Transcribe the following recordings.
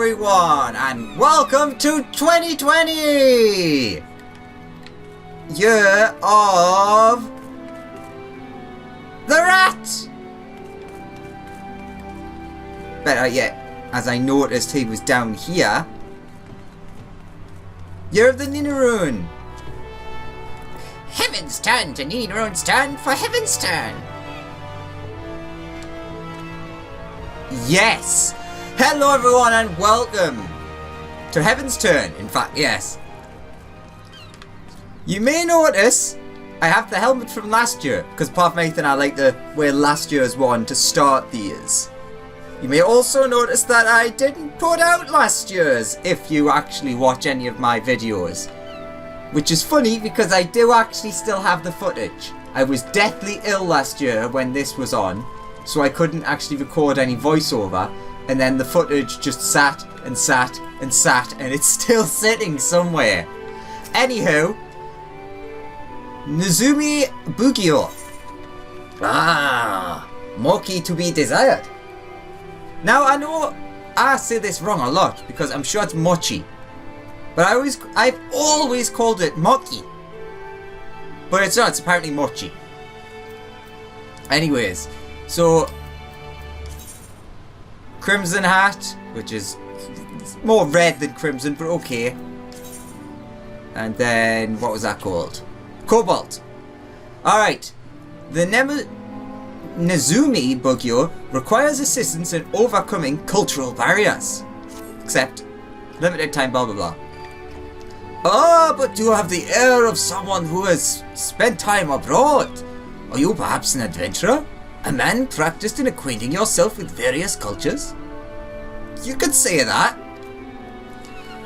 everyone, and welcome to 2020! Year of the Rat! Better yet, as I noticed he was down here, Year of the Ninaroon! Heavensturn to Ninaroon's turn for Heavensturn! Yes! Hello everyone and welcome to Heavensturn, in fact, yes. You may notice I have the helmet from last year, because apart from anything I like to wear last year's one to start these. You may also notice that I didn't put out last year's, if you actually watch any of my videos. Which is funny because I do actually still have the footage. I was deathly ill last year when this was on, so I couldn't actually record any voiceover. And then the footage just sat and sat and sat, and it's still sitting somewhere. Anywho, Nezumi Bugyo. Ah, Moki to be desired. Now I know I say this wrong a lot because I'm sure it's Mochi, but I've always called it Moki. But it's not. It's apparently Mochi. Anyways, so. Crimson hat, which is more red than crimson, but okay. And then, what was that called? Cobalt. Alright. The Nezumi Bugyo requires assistance in overcoming cultural barriers. Except, limited time blah blah blah. Oh, but you have the air of someone who has spent time abroad. Are you perhaps an adventurer? A man practiced in acquainting yourself with various cultures? You could say that.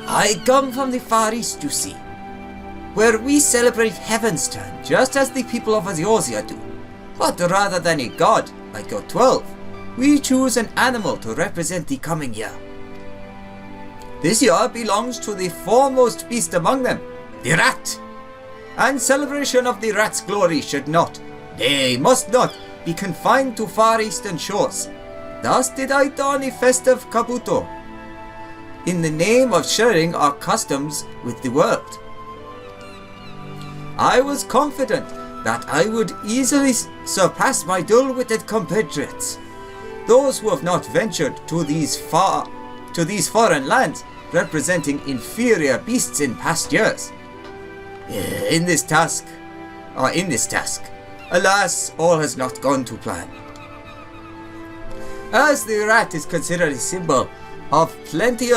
I come from the Far East, you see, where we celebrate Heavensturn just as the people of Eorzea do. But rather than a god, like your 12, we choose an animal to represent the coming year. This year belongs to the foremost beast among them, the rat. And celebration of the rat's glory should not, nay, must not, be confined to far eastern shores. Thus did I don a festive kabuto, in the name of sharing our customs with the world. I was confident that I would easily surpass my dull-witted compatriots, those who have not ventured to these foreign lands, representing inferior beasts in past years. In this task, alas, all has not gone to plan. As the rat is considered a symbol of plenty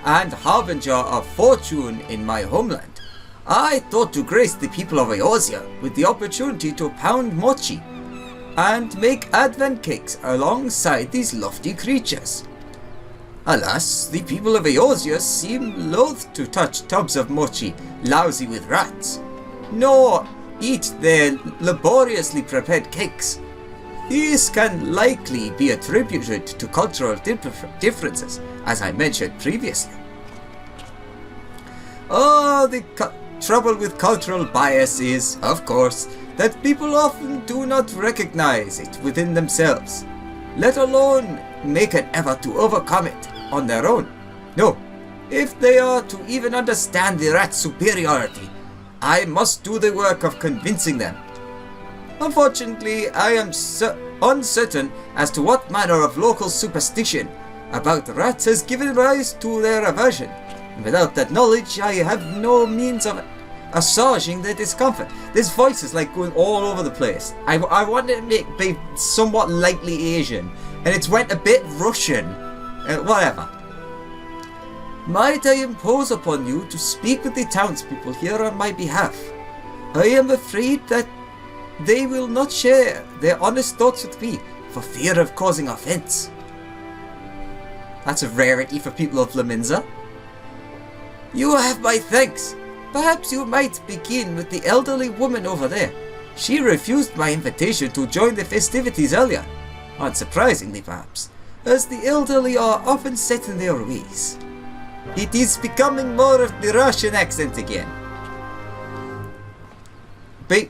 and harbinger of fortune in my homeland, I thought to grace the people of Eorzea with the opportunity to pound mochi and make advent cakes alongside these lofty creatures. Alas, the people of Eorzea seem loath to touch tubs of mochi lousy with rats, nor eat their laboriously prepared cakes. These can likely be attributed to cultural differences, as I mentioned previously. Oh, the trouble with cultural bias is, of course, that people often do not recognize it within themselves, let alone make an effort to overcome it on their own. No, if they are to even understand the rat's superiority, I must do the work of convincing them. Unfortunately, I am uncertain as to what manner of local superstition about rats has given rise to their aversion. Without that knowledge, I have no means of assuaging their discomfort. This voice is like going all over the place. I wanted to be somewhat lightly Asian, and it's went a bit Russian. Whatever. Might I impose upon you to speak with the townspeople here on my behalf? I am afraid that they will not share their honest thoughts with me for fear of causing offense. That's a rarity for people of Laminza. You have my thanks. Perhaps you might begin with the elderly woman over there. She refused my invitation to join the festivities earlier. Unsurprisingly, perhaps, as the elderly are often set in their ways. It is becoming more of the Russian accent again. But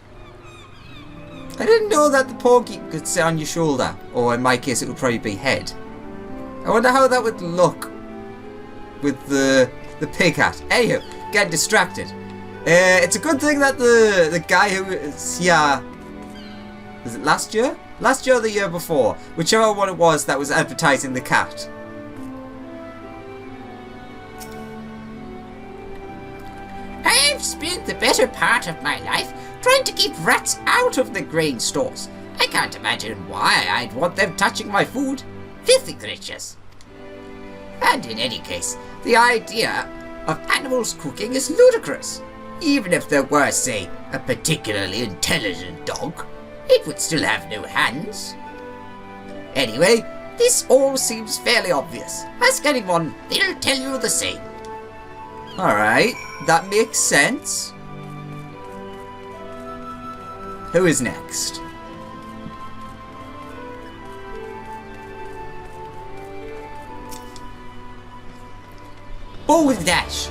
I didn't know that the porky could sit on your shoulder, or in my case it would probably be head. I wonder how that would look with the pig hat. Anywho, getting distracted. It's a good thing that the guy who is here, was it last year? Last year or the year before? Whichever one it was that was advertising the cat. I've spent the better part of my life trying to keep rats out of the grain stores. I can't imagine why I'd want them touching my food. Filthy creatures. And in any case, the idea of animals cooking is ludicrous. Even if there were, say, a particularly intelligent dog, it would still have no hands. Anyway, this all seems fairly obvious. Ask anyone, they'll tell you the same. Alright, that makes sense. Who is next? Dash.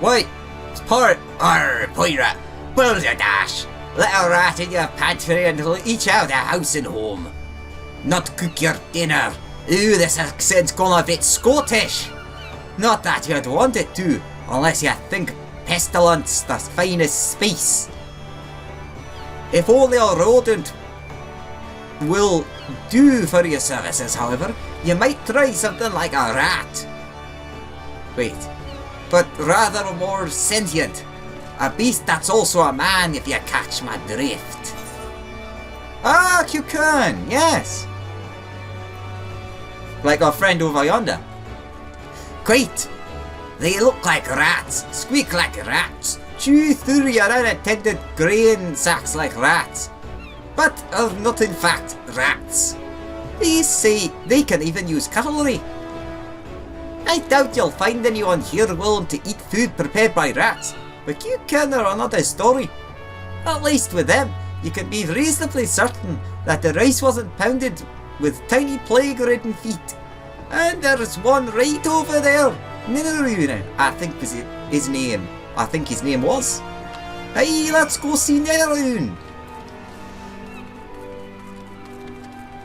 Wait, it's part. Poira, Dash. Let a rat in your pantry and he'll eat out the house and home. Not cook your dinner. Ooh, this accent's gone a bit Scottish. Not that you'd want it to, unless you think pestilence the finest spice. If only a rodent will do for your services, however, you might try something like a rat. Wait, but rather more sentient. A beast that's also a man, if you catch my drift. Ah, Kukan, yes. Like our friend over yonder. Great. They look like rats, squeak like rats, Chew through your unattended grain sacks like rats. But are not in fact rats. These say they can even use cutlery. I doubt you'll find anyone here willing to eat food prepared by rats, but you can are another story. At least with them, you can be reasonably certain that the rice wasn't pounded with tiny plague-ridden feet. And there's one right over there. Neneroon, I think was his name. I think his name was. Hey, let's go see Neneroon.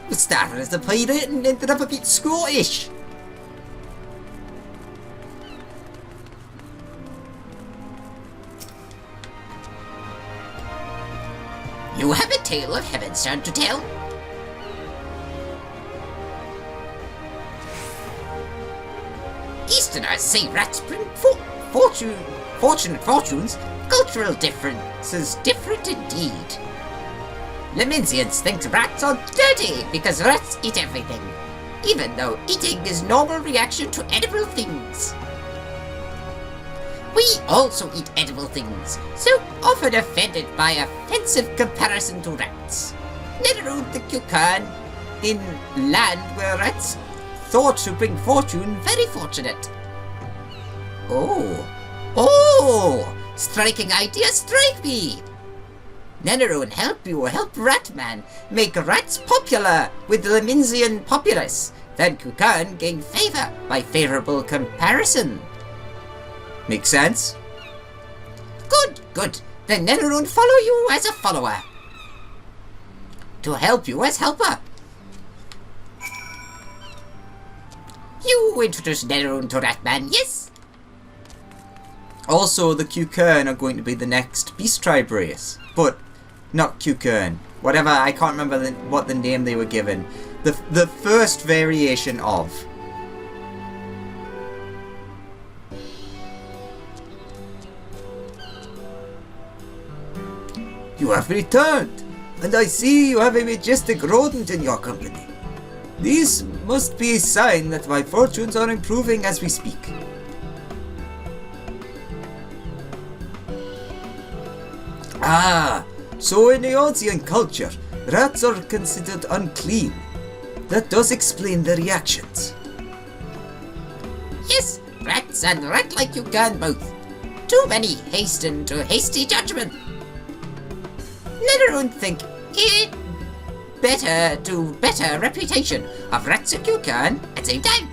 We started as a pirate and ended up a bit Scottish. You have a tale of Heavensturn to tell? Easterners say rats bring fortunate fortunes. Cultural differences different indeed. Leminsians think rats are dirty because rats eat everything, even though eating is normal reaction to edible things. We also eat edible things, so often offended by offensive comparison to rats. Neneroon the Kukan, in land where rats thought to bring fortune, very fortunate. Oh, striking idea, strike me! Neneroon, help Ratman make rats popular with the Leminsian populace. Then Kukan gain favor by favorable comparison. Makes sense. Good. Then Neneroon follow you as a follower. To help you as helper. You introduce Neneroon to Ratman, yes? Also, the Kukan are going to be the next Beast Tribe race. But not Kukan. Whatever, I can't remember what the name they were given. The first variation of. You have returned, and I see you have a majestic rodent in your company. This must be a sign that my fortunes are improving as we speak. Ah, so in Eonsian culture, rats are considered unclean. That does explain the reactions. Yes, rats and rat like you can both. Too many hasten to hasty judgment. Neneroon think it better reputation of rats and Kukan at same time.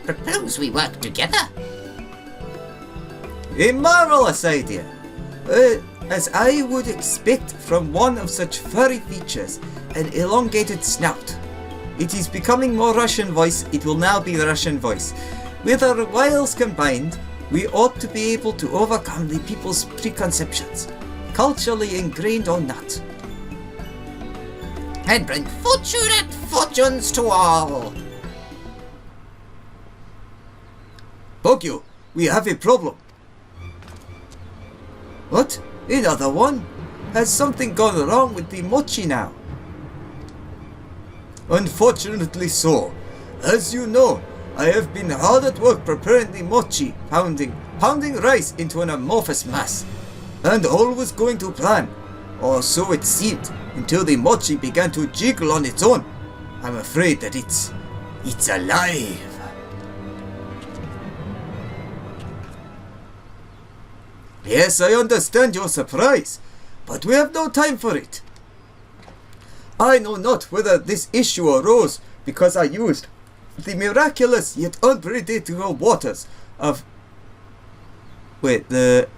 Propose we work together. A marvelous idea. As I would expect from one of such furry features and elongated snout. It is becoming more Russian voice. It will now be the Russian voice. With our wiles combined, we ought to be able to overcome the people's preconceptions, culturally ingrained or not, and bring fortunate fortunes to all. Bogyo, we have a problem. What? Another one? Has something gone wrong with the mochi now? Unfortunately so. As you know, I have been hard at work preparing the mochi, pounding rice into an amorphous mass. And all was going to plan, or so it seemed, until the mochi began to jiggle on its own. I'm afraid that it's alive. Yes, I understand your surprise, but we have no time for it. I know not whether this issue arose because I used the miraculous yet unpredictable waters of... the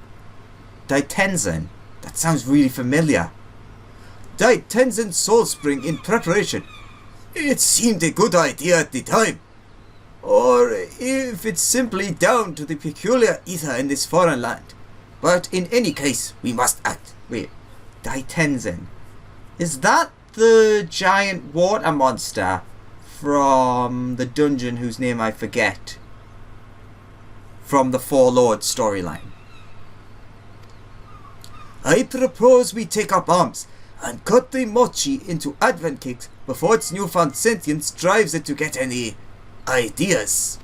Daitenzen. That sounds really familiar. Daitenzen Soul Spring in preparation. It seemed a good idea at the time. Or if it's simply down to the peculiar ether in this foreign land. But in any case, we must act. Wait, Daitenzen. Is that the giant water monster from the dungeon whose name I forget? From the Four Lords storyline. I propose we take up arms and cut the mochi into advent cakes before its newfound sentience drives it to get any ideas.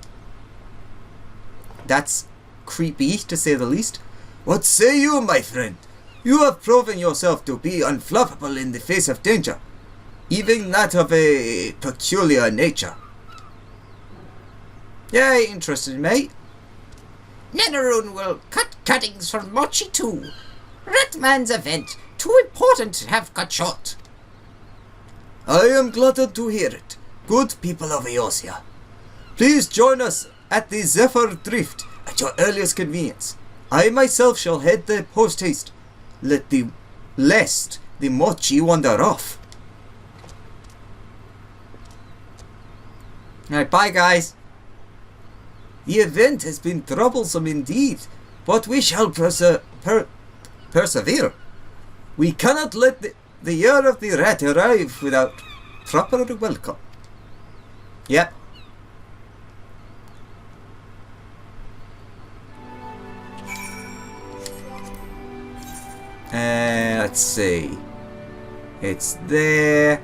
That's creepy, to say the least. What say you, my friend? You have proven yourself to be unflappable in the face of danger, even that of a peculiar nature. Yeah, interested, mate. Nenarune will cut cuttings from mochi too. Ratman's event, too important to have cut short. I am glad to hear it, good people of Eosia. Please join us at the Zephyr Drift at your earliest convenience. I myself shall head there post-haste, lest the mochi wander off. Alright, bye guys. The event has been troublesome indeed, but we shall persevere. We cannot let the year of the rat arrive without proper welcome. Yep. Let's see. It's there.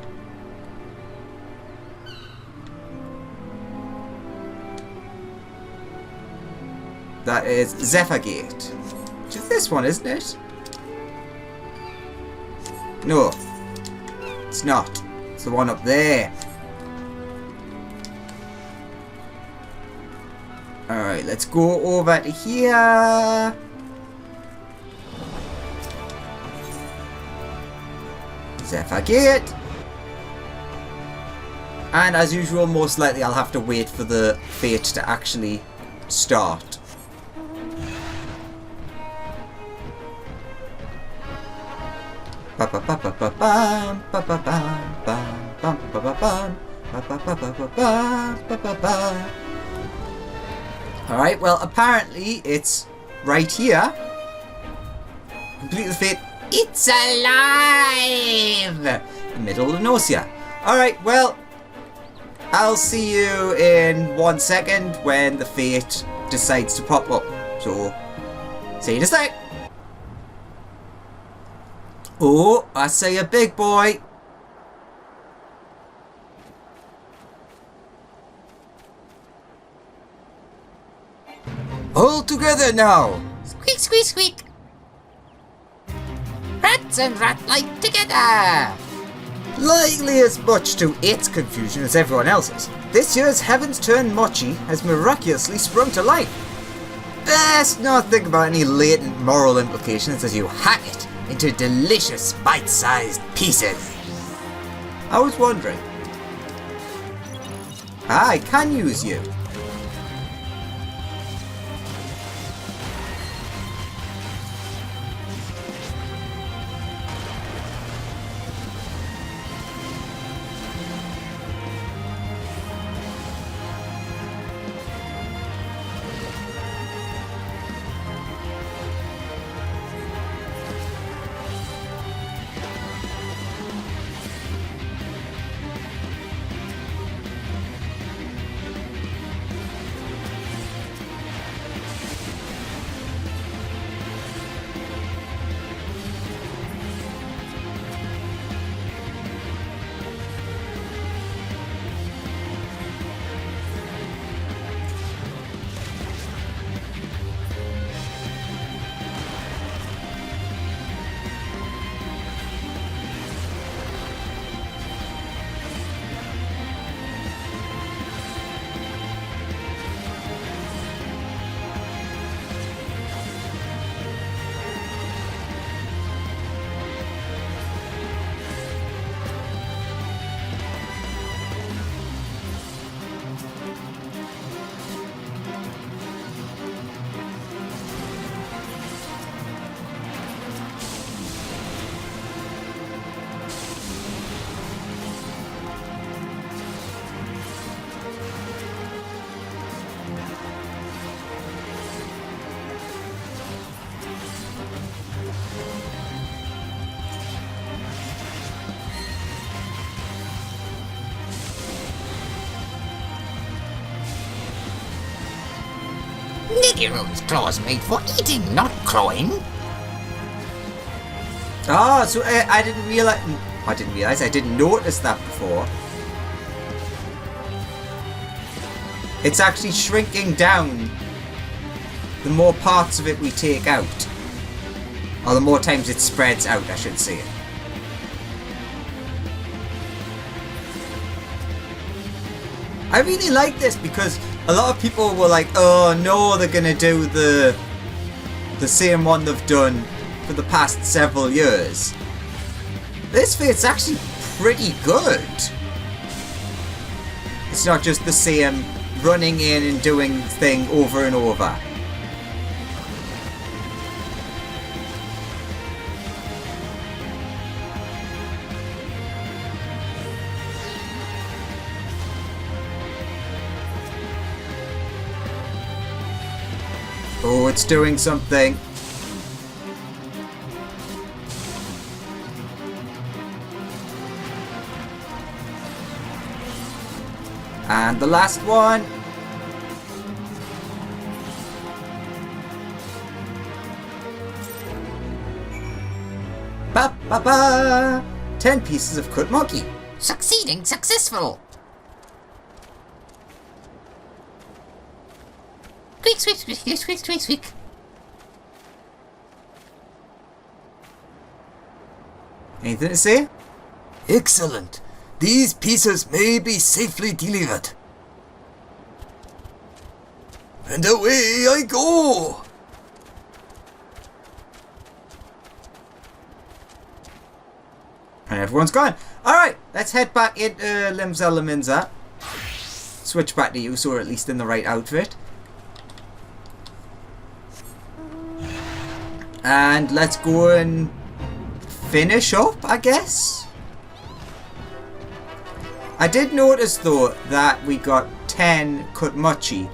That is Zephyr Gate. Which is this one, isn't it? No. It's not. It's the one up there. Alright, let's go over to here. Zephyr Gate. And as usual, most likely I'll have to wait for the fate to actually start. Alright, well apparently it's right here. Complete the fate. It's alive! The middle of Nocia. Alright, well, I'll see you in 1 second when the fate decides to pop up. So, see you in a sec. Oh, I see a big boy. All together now. Squeak, squeak, squeak. Rats and rat-like together. Likely as much to its confusion as everyone else's, this year's Heavensturn mochi has miraculously sprung to life. Best not think about any latent moral implications as you hack it into delicious bite-sized pieces. I was wondering. I can use you. lady runes claws made for eating, not clawing. Ah, so I didn't realize. I didn't notice that before. It's actually shrinking down the more parts of it we take out. Or the more times it spreads out, I should say. I really like this because a lot of people were like, oh no, they're gonna do the same one they've done for the past several years. This fit's actually pretty good. It's not just the same running in and doing thing over and over. Oh, it's doing something. And the last one. Ba ba ba! 10 pieces of cut monkey. Succeeding successful. Squeak, squeak, squeak, squeak, squeak, squeak, squeak. Anything to say? Excellent. These pieces may be safely delivered. And away I go! And everyone's gone. Alright, let's head back into Limsa Laminza. Switch back to you, so we're at least in the right outfit. And let's go and finish up, I guess. I did notice though that we got 10 kutmochi.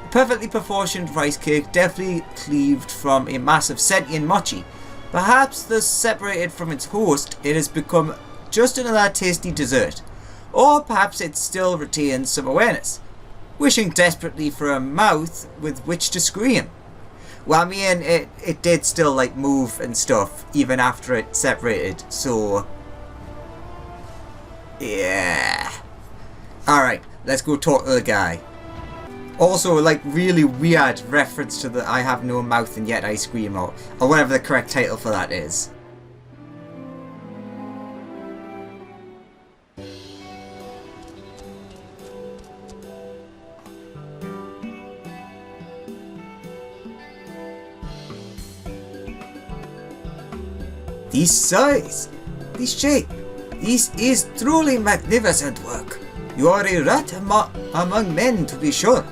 A perfectly proportioned rice cake, deftly cleaved from a massive sentient mochi. Perhaps thus separated from its host, it has become just another tasty dessert. Or perhaps it still retains some awareness, wishing desperately for a mouth with which to scream. Well, I mean, it did still like move and stuff even after it separated, so yeah. Alright, let's go talk to the guy. Also, like, really weird reference to the I have no mouth and yet I scream, or whatever the correct title for that is. This size, this shape, this is truly magnificent work. You are a rat among men, to be sure.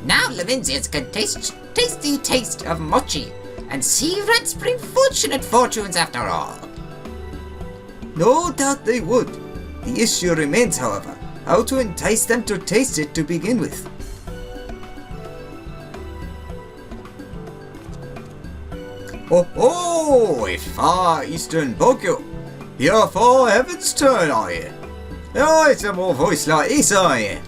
Now Levinsians can taste tasty taste of mochi, and see rats bring fortunate fortunes after all. No doubt they would. The issue remains, however, how to entice them to taste it to begin with. Oh, a far eastern Bogyo. Here for Heavensturn, are you? Oh, it's a more voice like this, are you?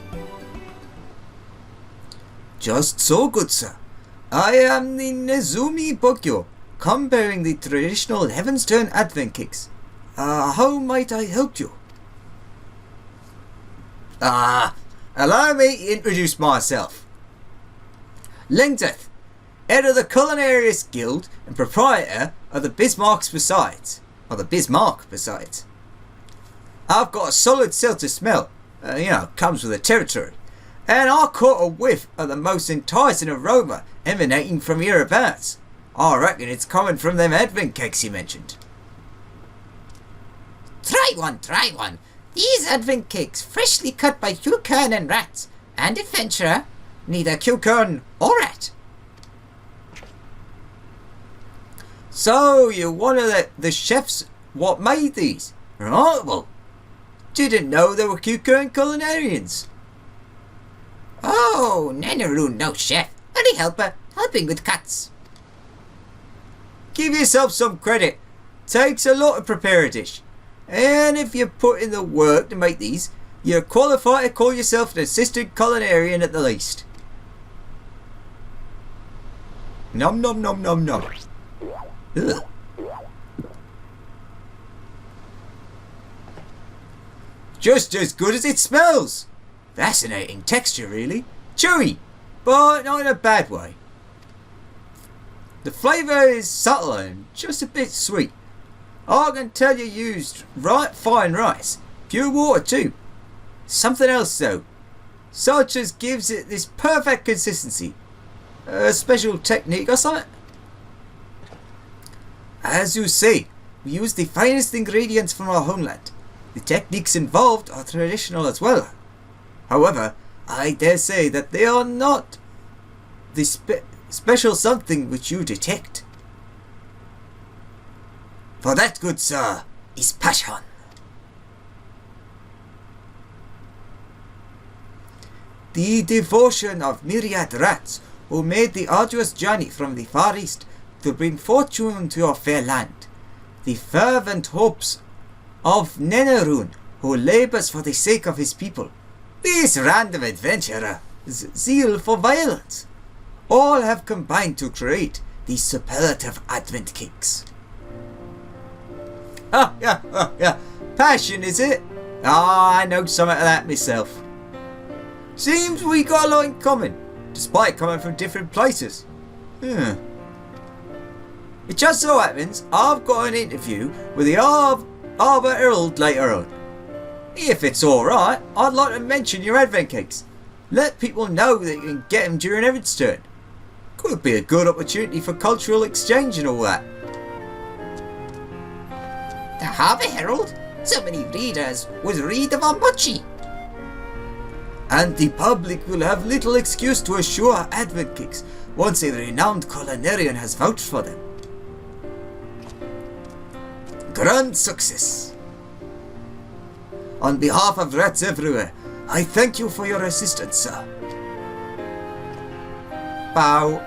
Just so, good sir. I am the Nezumi Bogyo, come bearing the traditional Heavensturn advent cakes. How might I help you? Allow me to introduce myself. Lengteth, head of the Culinarius Guild and proprietor of the Bismarck Besides. I've got a solid seltzer smell, comes with the territory. And I caught a whiff of the most enticing aroma emanating from hereabouts. I reckon it's coming from them advent cakes you mentioned. Try one. These advent cakes, freshly cut by Q-Kern and rats, and adventurer, neither Q-Kern or rat. So, you're one of the chefs what made these? Remarkable. Didn't know there were Q-Kern culinarians. Oh, Nanaroon, no chef, only helper, helping with cuts. Give yourself some credit. Takes a lot to prepare a dish. And if you put in the work to make these, you're qualified to call yourself an assistant culinarian at the least. Nom nom nom nom nom. Ugh. Just as good as it smells. Fascinating texture, really. Chewy, but not in a bad way. The flavour is subtle and just a bit sweet. I can tell you used fine rice. Pure water too. Something else though. Such as gives it this perfect consistency. A special technique or something? As you say, we use the finest ingredients from our homeland. The techniques involved are traditional as well. However, I dare say that they are not the special something which you detect. For that, good sir, is passion. The devotion of myriad rats who made the arduous journey from the Far East to bring fortune to your fair land. The fervent hopes of Nenarune who labours for the sake of his people. This random adventurer's zeal for violence. All have combined to create these superlative advent cakes. Yeah. Passion, is it? I know something of that myself. Seems we got a lot in common, despite coming from different places. It just so happens I've got an interview with the Arbor Herald later on. If it's alright, I'd like to mention your advent cakes. Let people know that you can get them during Heavensturn. Could be a good opportunity for cultural exchange and all that. The Harbour Herald? So many readers would read about Mochi. And the public will have little excuse to assure advent cakes once a renowned culinarian has vouched for them. Grand success! On behalf of rats everywhere, I thank you for your assistance, sir. Bow.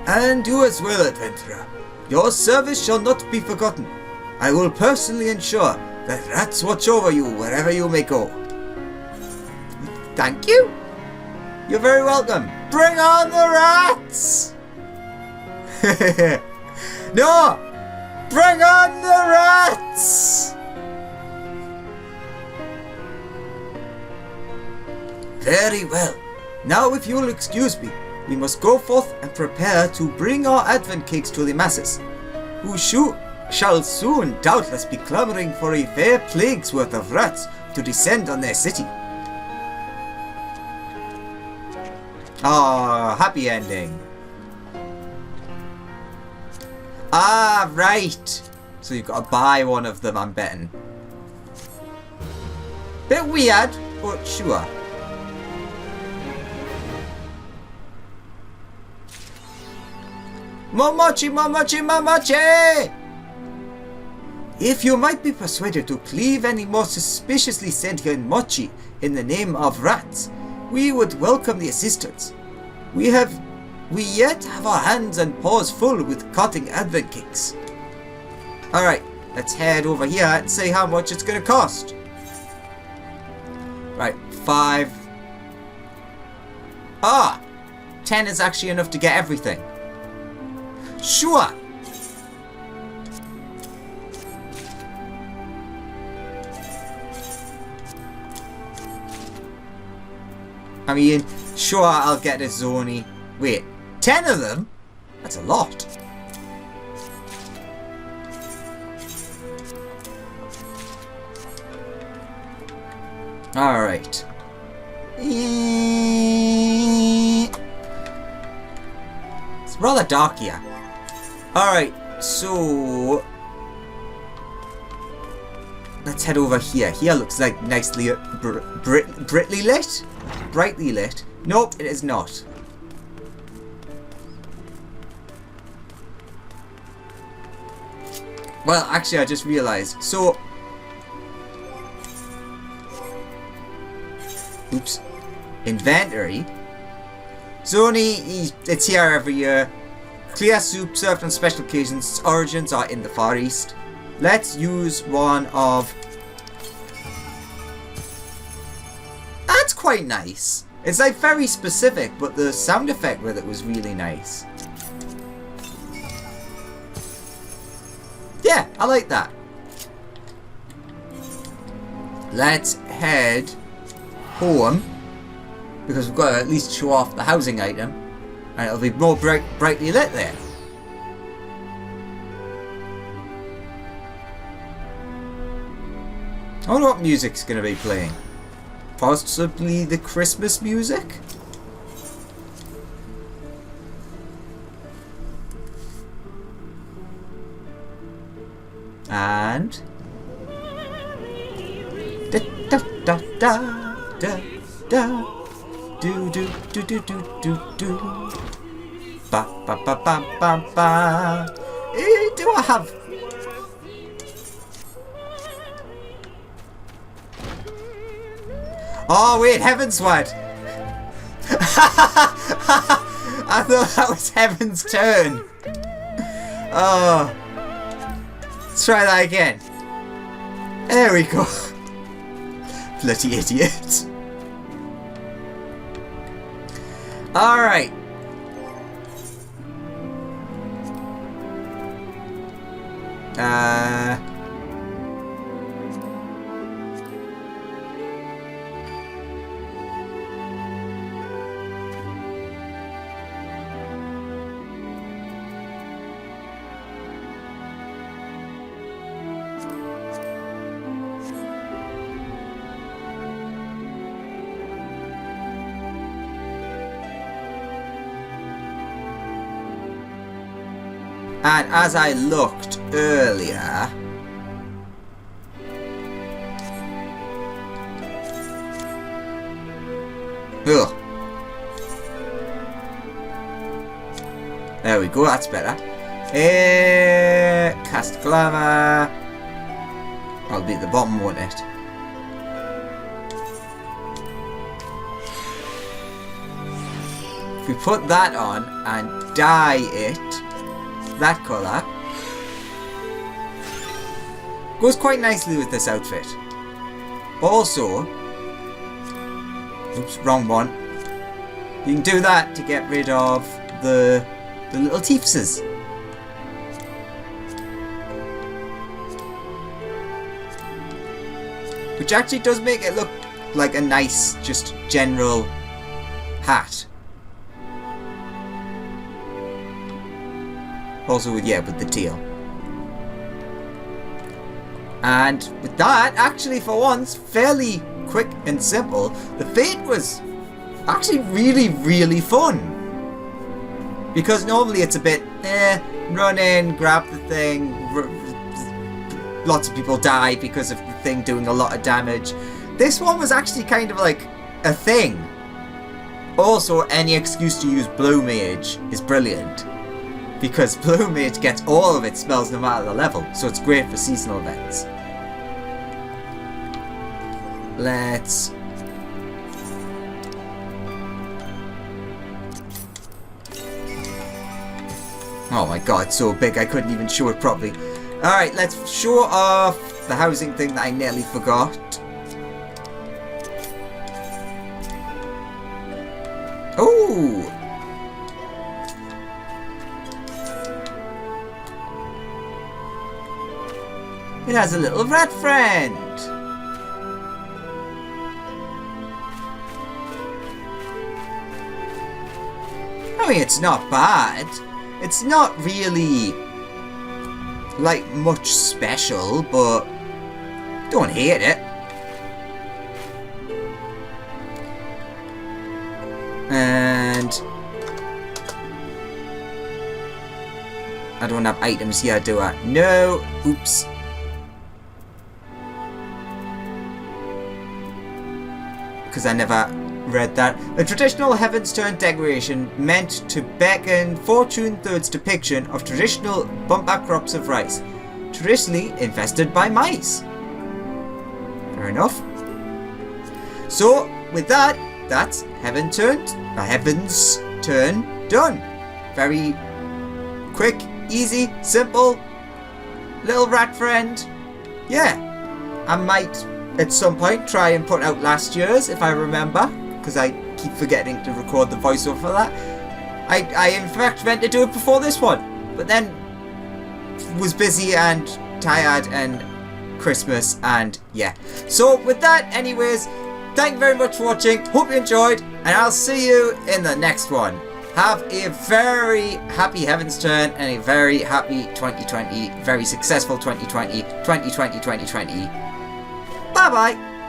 And you as well, adventurer. Your service shall not be forgotten. I will personally ensure that rats watch over you wherever you may go. Thank you. You're very welcome. Bring on the rats! No! Bring on the rats! Very well. Now if you'll excuse me, we must go forth and prepare to bring our advent cakes to the masses, who shall soon doubtless be clamouring for a fair plague's worth of rats to descend on their city. Ah, happy ending. Ah, right. So you've got to buy one of them, I'm betting. Bit weird, but sure. Momochi, Momochi, Momochi! If you might be persuaded to cleave any more suspiciously sentient mochi in the name of rats, we would welcome the assistance. We yet have our hands and paws full with cutting advent cakes. Alright, let's head over here and see how much it's gonna cost. Right, 5. 10 is actually enough to get everything. Sure. I mean, sure, I'll get a Zoni. Wait, 10 of them? That's a lot. Alright. It's rather dark here. Alright, so let's head over here. Here looks like nicely brightly lit? Brightly lit. Nope, it is not. Well, actually, I just realized. So, oops. Inventory. Zoni, it's here every year. Clear soup served on special occasions. Its origins are in the Far East. Let's use one of... That's quite nice. It's like very specific, but the sound effect with it was really nice. Yeah, I like that. Let's head home, because we've got to at least show off the housing item, and it'll be more brightly lit there. I wonder what music's going to be playing. Possibly the Christmas music? And... da da da da da da do do do do do do do ba ba ba ba ba ba. Do I have... Oh wait, Heavensward! I thought that was Heavensturn. Oh. Let's try that again. There we go. Bloody idiot. Alright. And as I looked earlier, ugh. There we go, that's better. Cast glamour. I'll be at the bottom, won't it? If we put that on and dye it that colour, goes quite nicely with this outfit. Also, oops, wrong one. You can do that to get rid of the little teethses. Which actually does make it look like a nice, just general hat. Also with the teal. And with that, actually for once, fairly quick and simple, the fate was actually really, really fun. Because normally it's a bit, run in, grab the thing, lots of people die because of the thing doing a lot of damage. This one was actually kind of like a thing. Also, any excuse to use Blue Mage is brilliant. Because Blue Mage gets all of its spells no matter the level, so it's great for seasonal events. Let's... Oh my god, it's so big I couldn't even show it properly. Alright, let's show off the housing thing that I nearly forgot. Ooh! It has a little rat friend. I mean, it's not bad. It's not really like much special, but don't hate it. And I don't have items here, do I? No. Oops. Because I never read that. A traditional Heavensturn decoration meant to beckon fortune through its depiction of traditional bumper crops of rice, traditionally infested by mice. Fair enough. So, with that, that's Heavensturn done. Very quick, easy, simple, little rat friend. Yeah, I might at some point try and put out last year's if I remember, because I keep forgetting to record the voiceover for that. I in fact meant to do it before this one, but then was busy and tired and Christmas and yeah. So with that, anyways, thank you very much for watching. Hope you enjoyed, and I'll see you in the next one. Have a very happy Heavensturn and a very happy 2020, very successful 2020. Bye bye.